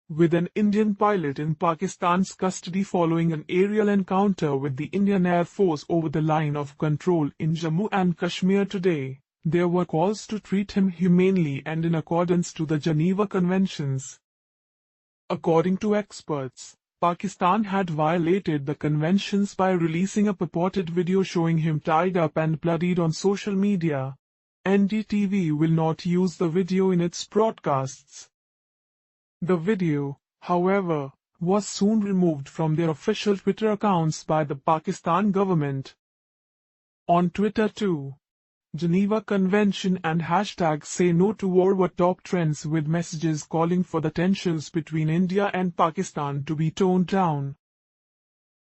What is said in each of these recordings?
with an Indian pilot in Pakistan's custody following an aerial encounter with the Indian Air Force over the line of control in Jammu and Kashmir today. There were calls to treat him humanely and in accordance to the Geneva Conventions. According to experts, Pakistan had violated the conventions by releasing a purported video showing him tied up and bloodied on social media. NDTV will not use the video in its broadcasts. The video, however, was soon removed from their official Twitter accounts by the Pakistan government. On Twitter too, Geneva Convention and hashtag Say No to War were top trends with messages calling for the tensions between India and Pakistan to be toned down.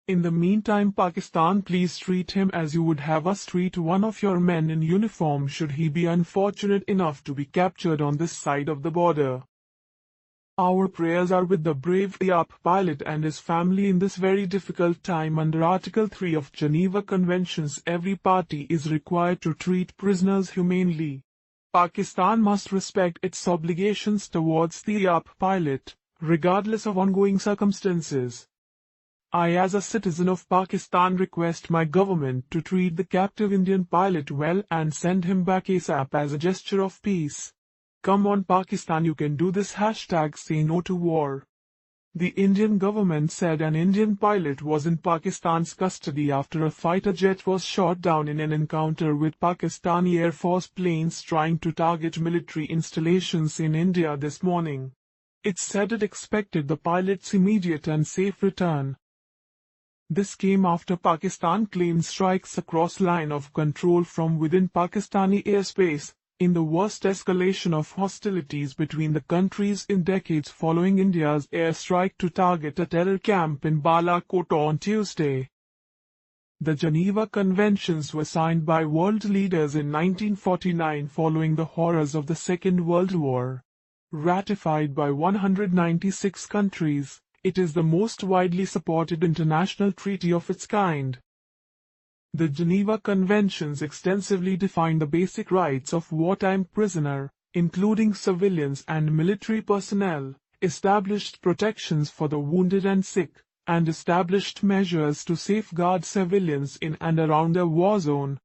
In the meantime, Pakistan, please treat him as you would have us treat one of your men in uniform should he be unfortunate enough to be captured on this side of the border. Our prayers are with the brave EAP pilot and his family in this very difficult time. Under Article 3 of Geneva Conventions, every party is required to treat prisoners humanely. Pakistan must respect its obligations towards the EAP pilot, regardless of ongoing circumstances. I, as a citizen of Pakistan, request my government to treat the captive Indian pilot well and send him back ASAP as a gesture of peace. Come on Pakistan, you can do this. Hashtag Say No to War. The Indian government said an Indian pilot was in Pakistan's custody after a fighter jet was shot down in an encounter with Pakistani Air Force planes trying to target military installations in India this morning. It said it expected the pilot's immediate and safe return. This came after Pakistan claimed strikes across line of control from within Pakistani airspace, in the worst escalation of hostilities between the countries in decades following India's airstrike to target a terror camp in Balakot on Tuesday. The Geneva Conventions were signed by world leaders in 1949 following the horrors of the Second World War. Ratified by 196 countries, it is the most widely supported international treaty of its kind. The Geneva Conventions extensively define the basic rights of wartime prisoner, including civilians and military personnel, established protections for the wounded and sick, and established measures to safeguard civilians in and around a war zone.